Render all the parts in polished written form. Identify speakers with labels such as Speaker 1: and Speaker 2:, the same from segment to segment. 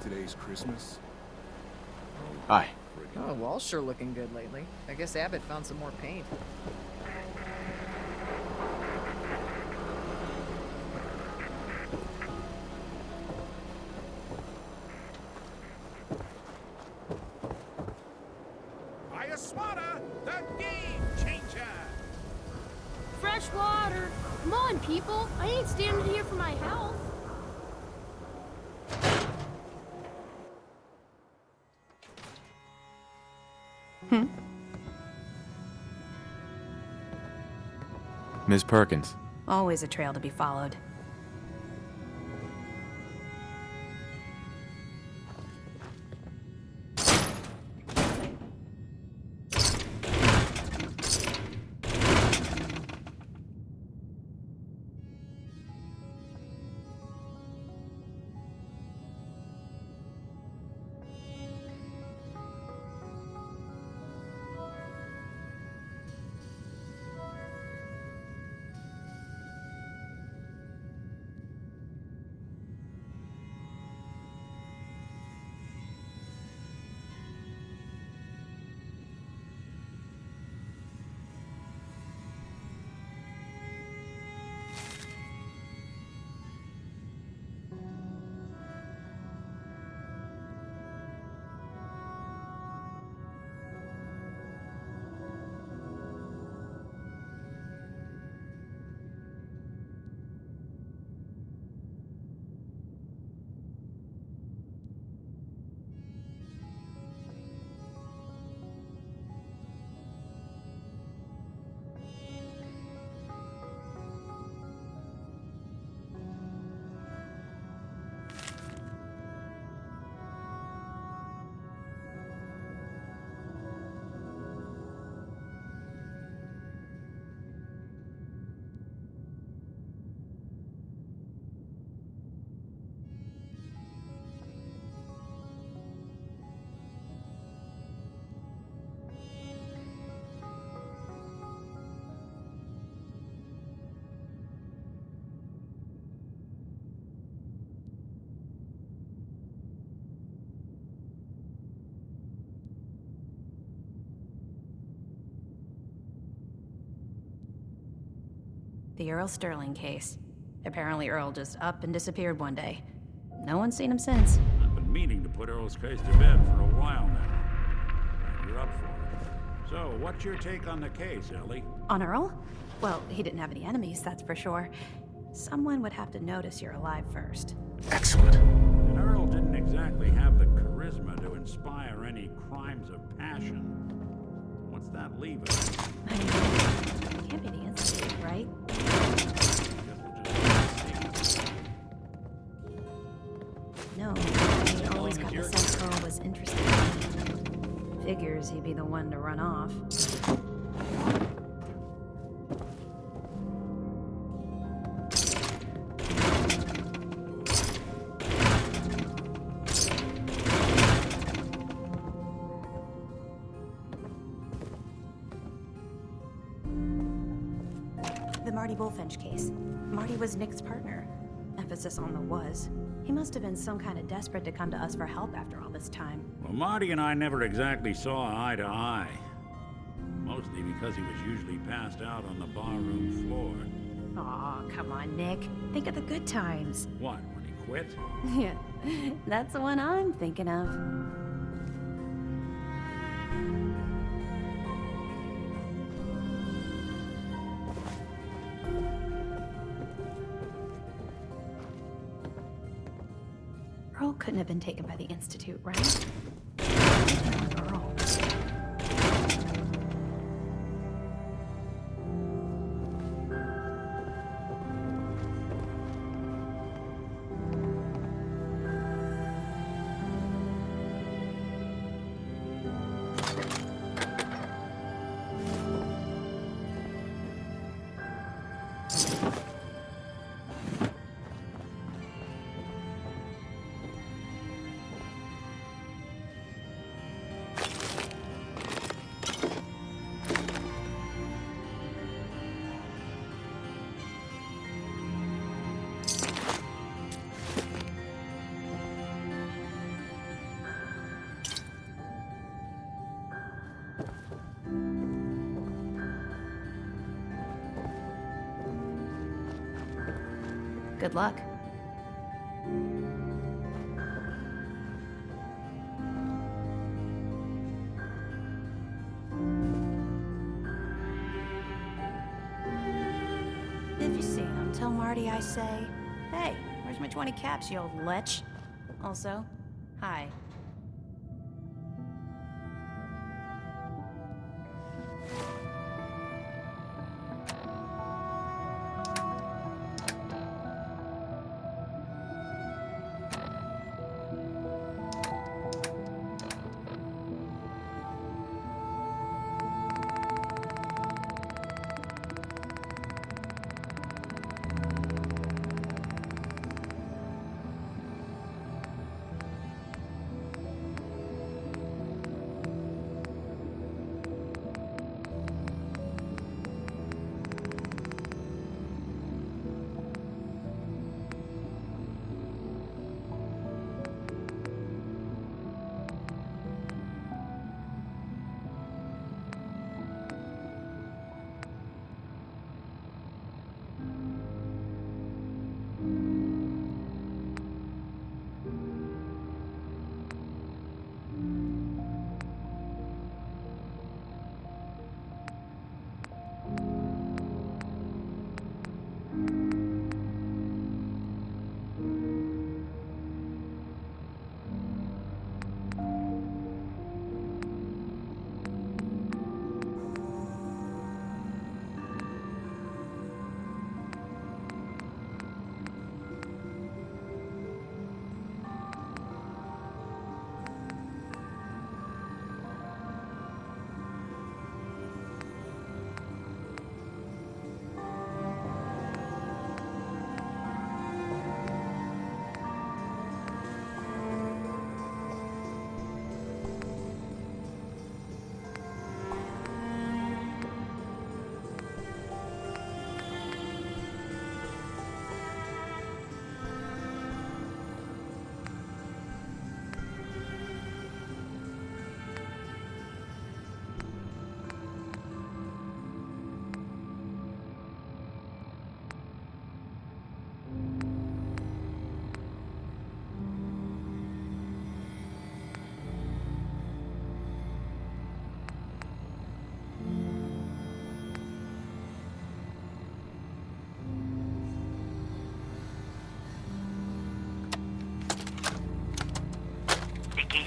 Speaker 1: today's Christmas?
Speaker 2: Hi.
Speaker 3: Oh, wall's sure looking good lately. I guess Abbott found some more paint.
Speaker 4: Buy a swatter, the game changer!
Speaker 5: Fresh water! Come on, people! I ain't standing here for my health.
Speaker 2: Ms. Perkins.
Speaker 6: Always a trail to be followed. The Earl Sterling case. Apparently Earl just up and disappeared one day. No one's seen him since.
Speaker 4: I've been meaning to put Earl's case to bed for a while now. You're up for it. So, what's your take on the case, Ellie?
Speaker 6: On Earl? Well, he didn't have any enemies, that's for sure. Someone would have to notice you're alive first.
Speaker 2: Excellent.
Speaker 4: And Earl didn't exactly have the charisma to inspire any crimes of passion. What's that leave us?
Speaker 6: I mean, it can't be the Institute, right? No, I always got the sense Earl was interested in me. Figures he'd be the one to run off. The Marty Bullfinch case. Marty was Nick's partner. Emphasis on the was. He must have been some kind of desperate to come to us for help after all this time.
Speaker 4: Well, Marty and I never exactly saw eye to eye. Mostly because he was usually passed out on the barroom floor.
Speaker 6: Aw, come on, Nick. Think of the good times.
Speaker 4: What, when he quit?
Speaker 6: Yeah, that's the one I'm thinking of. Earl couldn't have been taken by the Institute, right? Earl. Good luck. If you see him, tell Marty I say, hey, where's my 20 caps, you old lech? Also, hi.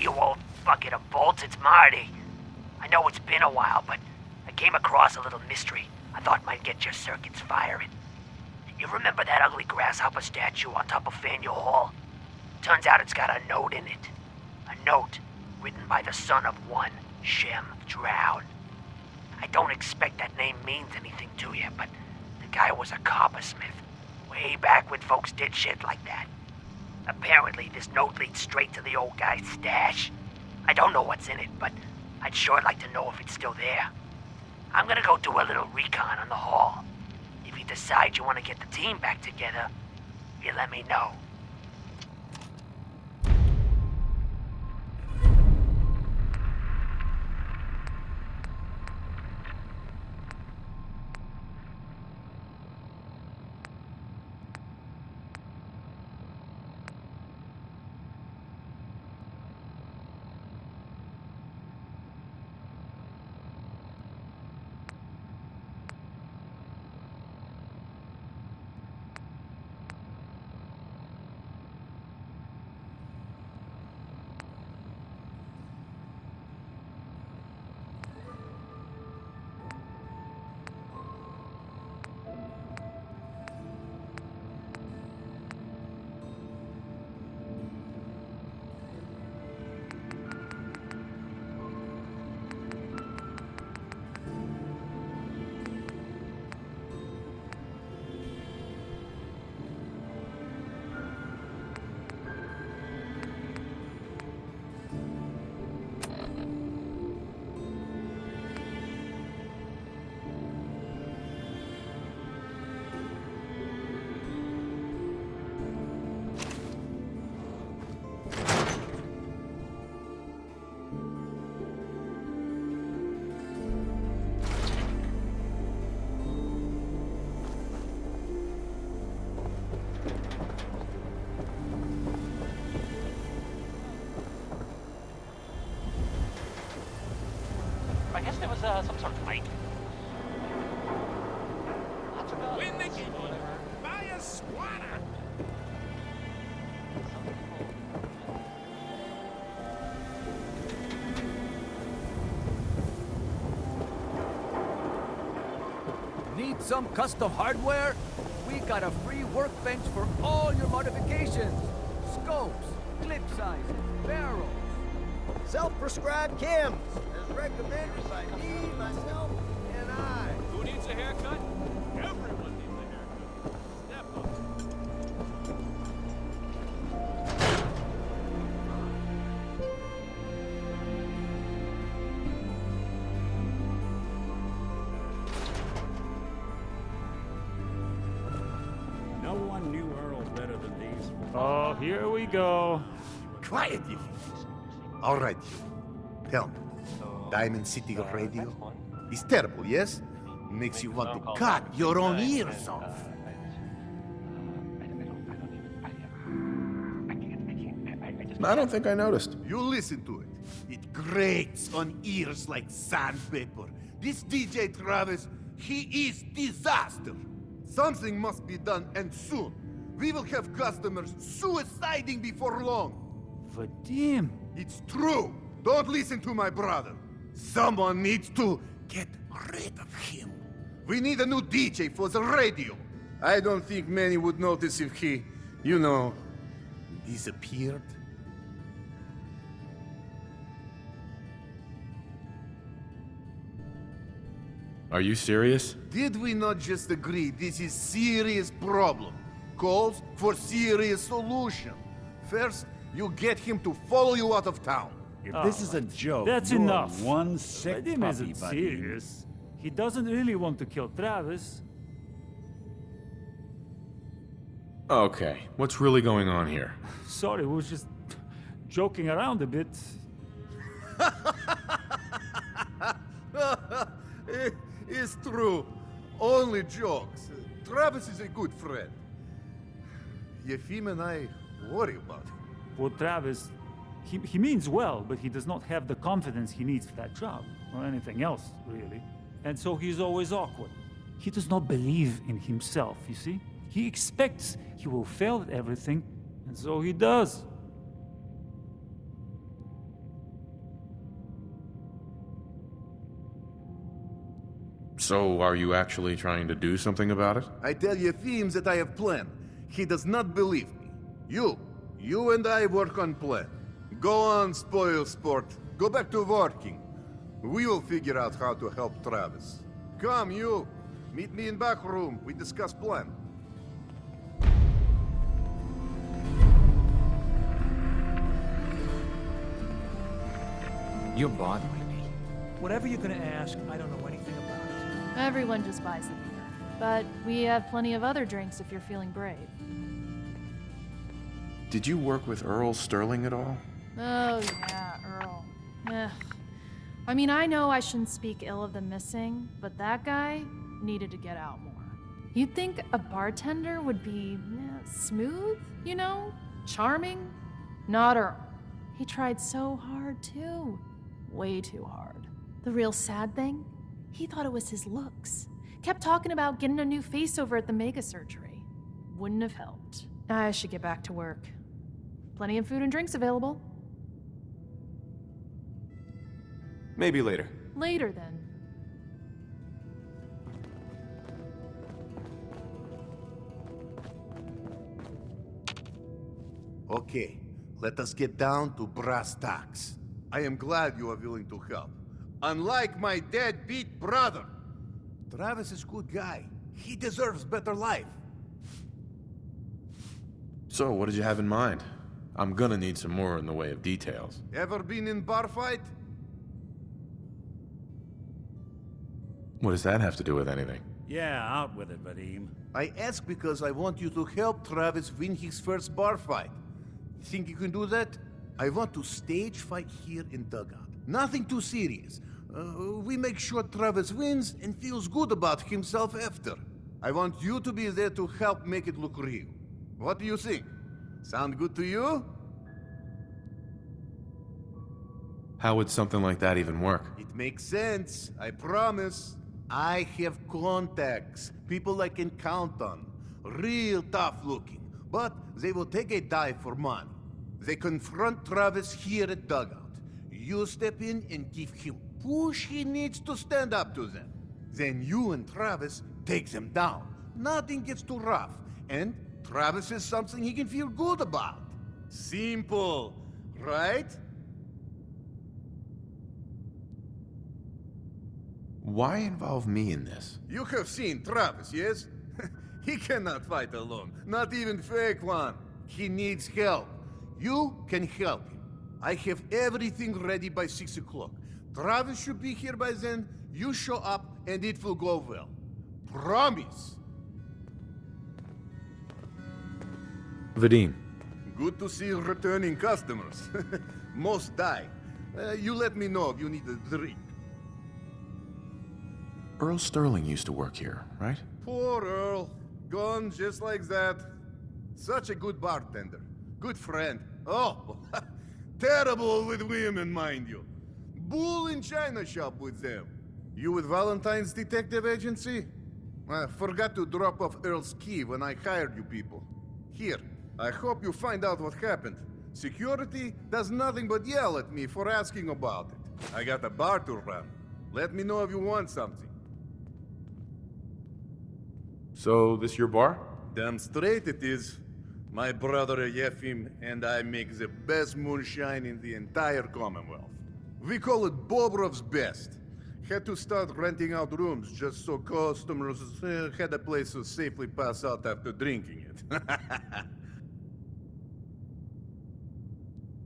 Speaker 1: You old bucket of bolts, it's Marty. I know it's been a while, but I came across a little mystery I thought might get your circuits firing. You remember that ugly grasshopper statue on top of Faneuil Hall? Turns out it's got a note in it. A note written by the son of one Shem Drown. I don't expect that name means anything to you, but the guy was a coppersmith. Way back when folks did shit like that. Apparently, this note leads straight to the old guy's stash. I don't know what's in it, but I'd sure like to know if it's still there. I'm gonna go do a little recon on the hall. If you decide you want to get the team back together, you let me know.
Speaker 7: some sort of fight. Lots of guns.
Speaker 4: Win the game! Buy a squatter!
Speaker 8: Need some custom hardware? We got a free workbench for all your modifications. Scopes, clip sizes, barrels.
Speaker 9: Self-prescribed chems, as recommended by me, myself, and I.
Speaker 7: Who needs a haircut? Everyone needs a haircut. Step up.
Speaker 4: No one knew Earl better than these.
Speaker 10: Oh, here we go.
Speaker 9: Quiet, you. All right, you. Tell me, Diamond City Radio is terrible, yes? Makes you want to cut your own ears off.
Speaker 2: I don't think I noticed.
Speaker 9: You listen to it. It grates on ears like sandpaper. This DJ Travis, he is disaster. Something must be done, and soon. We will have customers suiciding before long.
Speaker 10: Vadim.
Speaker 9: It's true. Don't listen to my brother. Someone needs to get rid of him. We need a new DJ for the radio. I don't think many would notice if he, disappeared.
Speaker 2: Are you serious?
Speaker 9: Did we not just agree this is serious problem? Calls for serious solution. First, you get him to follow you out of town.
Speaker 11: If this is a joke,
Speaker 10: That's
Speaker 11: you're
Speaker 10: enough.
Speaker 11: one sick
Speaker 10: Vadim
Speaker 11: puppy,
Speaker 10: isn't
Speaker 11: buddy.
Speaker 10: serious. He doesn't really want to kill Travis.
Speaker 2: Okay, what's really going on here?
Speaker 10: Sorry, we was just joking around a bit.
Speaker 9: It's true. Only jokes. Travis is a good friend. Yefim and I worry about him.
Speaker 10: For Travis, he means well, but he does not have the confidence he needs for that job, or anything else, really. And so he's always awkward. He does not believe in himself, you see? He expects he will fail at everything, and so he does.
Speaker 2: So, are you actually trying to do something about it?
Speaker 9: I tell Yefim that I have plan. He does not believe me. You and I work on plan. Go on, spoil sport. Go back to working. We will figure out how to help Travis. Come, you. Meet me in back room. We discuss plan.
Speaker 8: You're bothering me. Whatever you're gonna ask, I don't know anything about it.
Speaker 5: Everyone just buys the beer. But we have plenty of other drinks if you're feeling brave.
Speaker 2: Did you work with Earl Sterling at all?
Speaker 5: Oh, yeah, Earl. Ugh. I mean, I know I shouldn't speak ill of the missing, but that guy needed to get out more. You'd think a bartender would be smooth, charming? Not Earl. He tried so hard, too. Way too hard. The real sad thing? He thought it was his looks. Kept talking about getting a new face over at the mega surgery. Wouldn't have helped. I should get back to work. Plenty of food and drinks available.
Speaker 2: Maybe later.
Speaker 5: Later, then.
Speaker 9: Okay, let us get down to brass tacks. I am glad you are willing to help. Unlike my deadbeat brother. Travis is a good guy. He deserves better life.
Speaker 2: So, what did you have in mind? I'm gonna need some more in the way of details.
Speaker 9: Ever been in bar fight?
Speaker 2: What does that have to do with anything?
Speaker 4: Yeah, out with it, Vadim.
Speaker 9: I ask because I want you to help Travis win his first bar fight. Think you can do that? I want to stage fight here in Dugout. Nothing too serious. We make sure Travis wins and feels good about himself after. I want you to be there to help make it look real. What do you think? Sound good to you?
Speaker 2: How would something like that even work?
Speaker 9: It makes sense, I promise. I have contacts, people I can count on. Real tough looking, but they will take a dive for money. They confront Travis here at Dugout. You step in and give him push he needs to stand up to them. Then you and Travis take them down. Nothing gets too rough, and Travis is something he can feel good about. Simple, right?
Speaker 2: Why involve me in this?
Speaker 9: You have seen Travis, yes? He cannot fight alone, not even fake one. He needs help. You can help him. I have everything ready by 6 o'clock. Travis should be here by then. You show up and it will go well. Promise.
Speaker 2: Vadim.
Speaker 9: Good to see returning customers. Most die. You let me know if you need a drink.
Speaker 2: Earl Sterling used to work here, right?
Speaker 9: Poor Earl. Gone just like that. Such a good bartender. Good friend. Oh, terrible with women, mind you. Bull in china shop with them. You with Valentine's detective agency? I forgot to drop off Earl's key when I hired you people. Here, I hope you find out what happened. Security does nothing but yell at me for asking about it. I got a bar to run. Let me know if you want something.
Speaker 2: So, this your bar?
Speaker 9: Damn straight it is. My brother Yefim and I make the best moonshine in the entire Commonwealth. We call it Bobrov's Best. Had to start renting out rooms just so customers had a place to safely pass out after drinking it.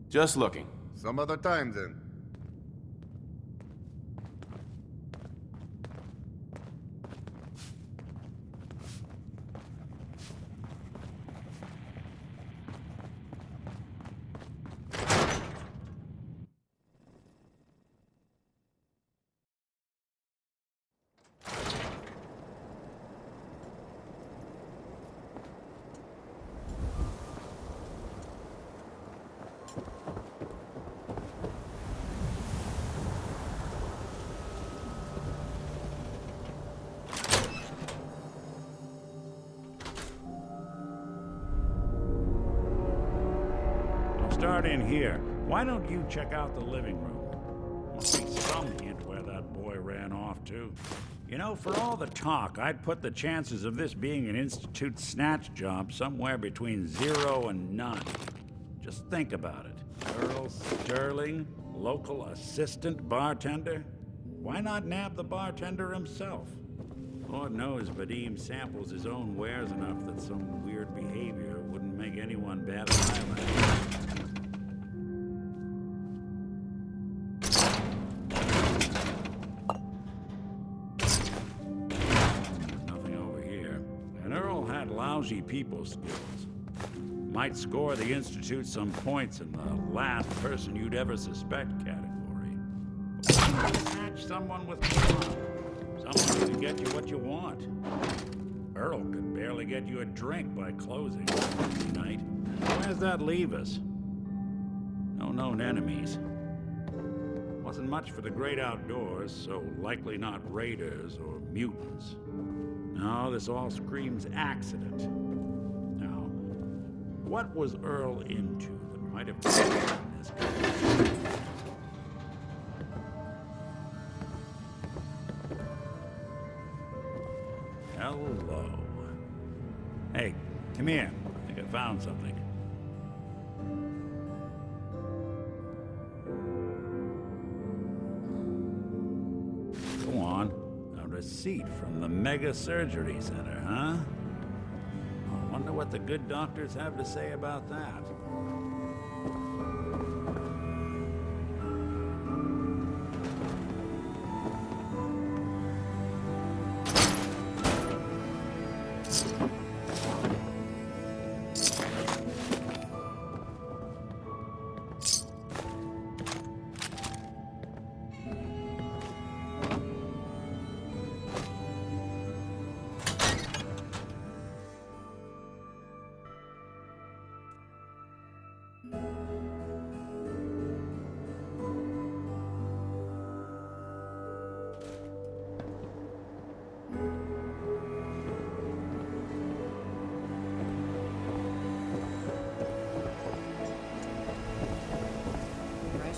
Speaker 2: Just looking.
Speaker 9: Some other time then.
Speaker 4: Start in here. Why don't you check out the living room? Must be some hint where that boy ran off to. You know, for all the talk, I'd put the chances of this being an Institute snatch job somewhere between 0 and none. Just think about it. Earl Sterling, local assistant bartender? Why not nab the bartender himself? Lord knows Vadim samples his own wares enough that some weird behavior wouldn't make anyone bat an eyelash. Lousy people skills. Might score the Institute some points in the last person you'd ever suspect category. Match someone with someone who can get you what you want. Earl could barely get you a drink by closing tonight. Where's that leave us? No known enemies. Wasn't much for the great outdoors, so likely not raiders or mutants. No, this all screams accident. Now, what was Earl into that might have gotten this guy? Hello. Hey, come here. I think I found something. Go on. A receipt from the Mega Surgery Center, huh? I wonder what the good doctors have to say about that.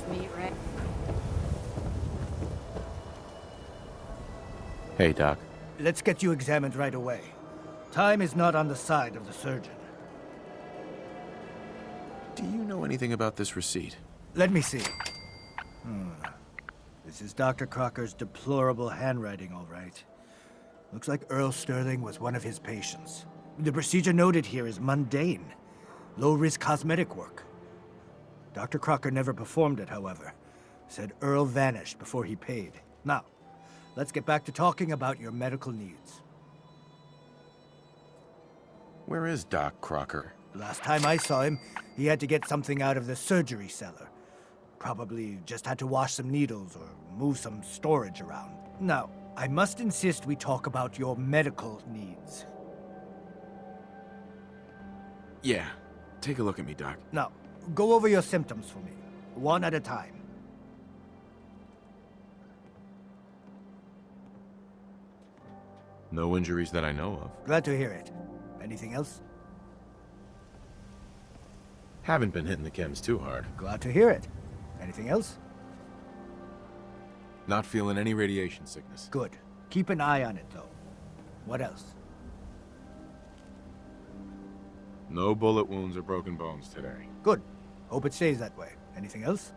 Speaker 3: Just meat, right?
Speaker 2: Hey, Doc.
Speaker 8: Let's get you examined right away. Time is not on the side of the surgeon.
Speaker 2: Do you know anything about this receipt?
Speaker 8: Let me see. This is Dr. Crocker's deplorable handwriting, all right. Looks like Earl Sterling was one of his patients. The procedure noted here is mundane. Low-risk cosmetic work. Dr. Crocker never performed it, however. Said Earl vanished before he paid. Now, let's get back to talking about your medical needs.
Speaker 2: Where is Doc Crocker?
Speaker 8: Last time I saw him, he had to get something out of the surgery cellar. Probably just had to wash some needles or move some storage around. Now, I must insist we talk about your medical needs.
Speaker 2: Yeah. Take a look at me, Doc.
Speaker 8: Now, go over your symptoms for me, one at a time.
Speaker 2: No injuries that I know of.
Speaker 8: Glad to hear it. Anything else?
Speaker 2: Haven't been hitting the chems too hard.
Speaker 8: Glad to hear it. Anything else?
Speaker 2: Not feeling any radiation sickness.
Speaker 8: Good. Keep an eye on it, though. What else?
Speaker 2: No bullet wounds or broken bones today.
Speaker 8: Good. Hope it stays that way. Anything else?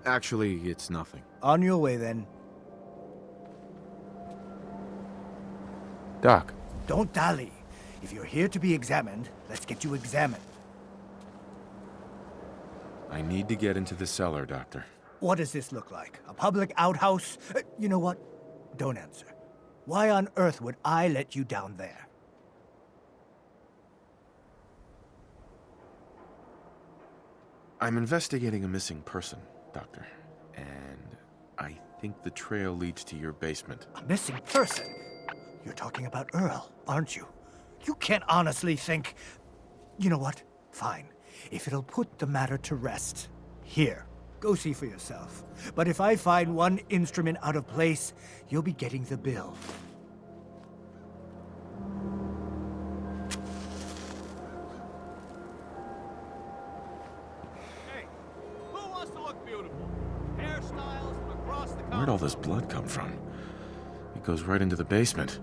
Speaker 2: Actually, it's nothing.
Speaker 8: On your way, then.
Speaker 2: Doc.
Speaker 8: Don't dally. If you're here to be examined, let's get you examined.
Speaker 2: I need to get into the cellar, Doctor.
Speaker 8: What does this look like? A public outhouse? You know what? Don't answer. Why on earth would I let you down there?
Speaker 2: I'm investigating a missing person, Doctor. And I think the trail leads to your basement.
Speaker 8: A missing person? You're talking about Earl, aren't you? You can't honestly think... You know what? Fine. If it'll put the matter to rest. Here, go see for yourself. But if I find one instrument out of place, you'll be getting the bill.
Speaker 7: Hey, who wants to look beautiful? Hairstyles from across the
Speaker 2: Where'd all this blood come from? It goes right into the basement.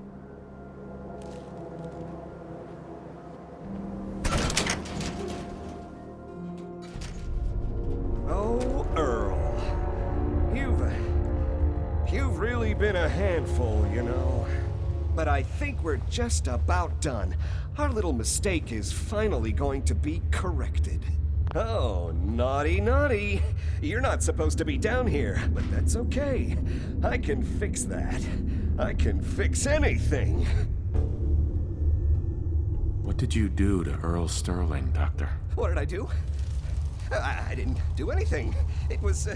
Speaker 12: Oh, Earl. You've really been a handful, you know. But I think we're just about done. Our little mistake is finally going to be corrected. Oh, naughty, naughty. You're not supposed to be down here, but that's okay. I can fix that. I can fix anything.
Speaker 2: What did you do to Earl Sterling, Doctor?
Speaker 12: What did I do? I didn't do anything. It was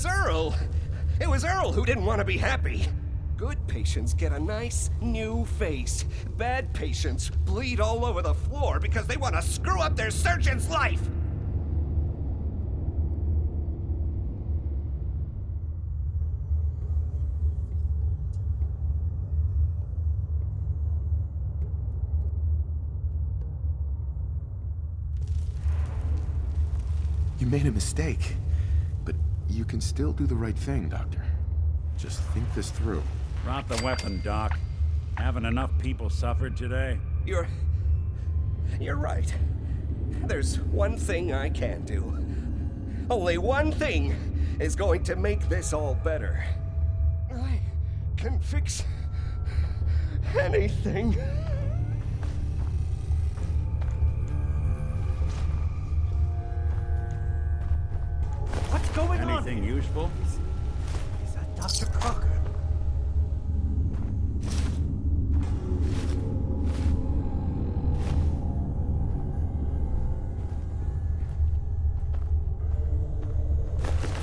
Speaker 12: Earl. It was Earl who didn't want to be happy. Good patients get a nice, new face. Bad patients bleed all over the floor because they want to screw up their surgeon's life.
Speaker 2: You made a mistake, but you can still do the right thing, Doctor. Just think this through.
Speaker 4: Drop the weapon, Doc. Haven't enough people suffered today?
Speaker 12: You're right. There's one thing I can do. Only one thing is going to make this all better. I can fix anything.
Speaker 8: What's going on?
Speaker 4: Anything useful?
Speaker 8: Is that Dr. Crocker?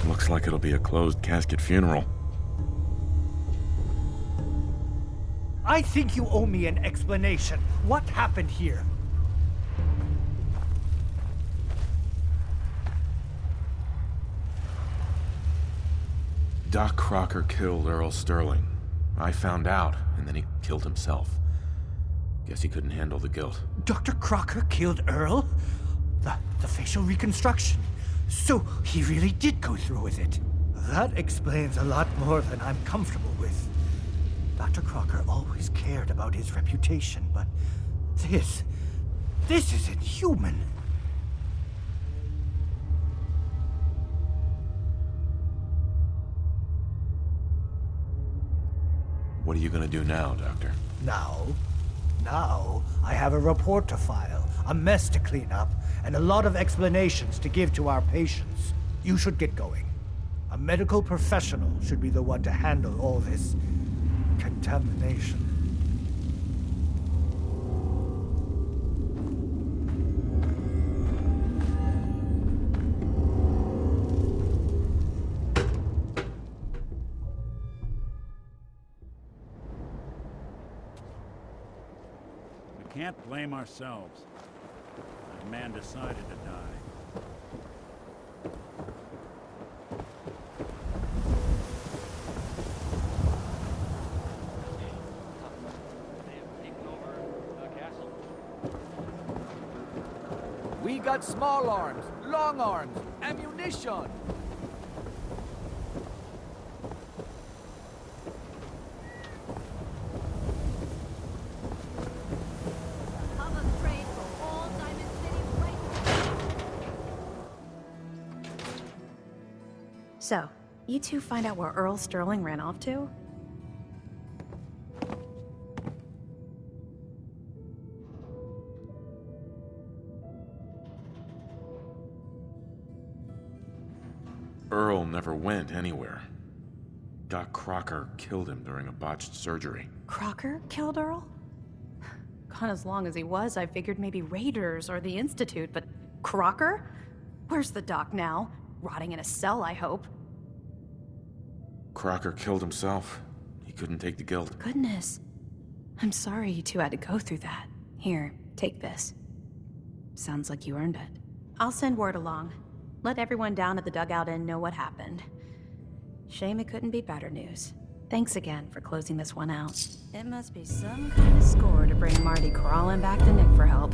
Speaker 2: Looks like it'll be a closed casket funeral.
Speaker 8: I think you owe me an explanation. What happened here?
Speaker 2: Doc Crocker killed Earl Sterling. I found out, and then he killed himself. Guess he couldn't handle the guilt.
Speaker 8: Dr. Crocker killed Earl? The facial reconstruction. So he really did go through with it. That explains a lot more than I'm comfortable with. Dr. Crocker always cared about his reputation, but this is inhuman.
Speaker 2: What are you gonna do now, Doctor?
Speaker 8: Now, I have a report to file, a mess to clean up, and a lot of explanations to give to our patients. You should get going. A medical professional should be the one to handle all this contamination.
Speaker 4: We can't blame ourselves. That man decided to die.
Speaker 13: We got small arms, long arms, ammunition.
Speaker 6: So, you two find out where Earl Sterling ran off to?
Speaker 2: Earl never went anywhere. Doc Crocker killed him during a botched surgery.
Speaker 6: Crocker killed Earl? Gone as long as he was, I figured maybe Raiders or the Institute, but Crocker? Where's the doc now? Rotting in a cell, I hope.
Speaker 2: Crocker killed himself. He couldn't take the guilt.
Speaker 6: Goodness. I'm sorry you two had to go through that. Here, take this. Sounds like you earned it. I'll send word along. Let everyone down at the Dugout Inn know what happened. Shame it couldn't be better news. Thanks again for closing this one out. It must be some kind of score to bring Marty crawling back to Nick for help.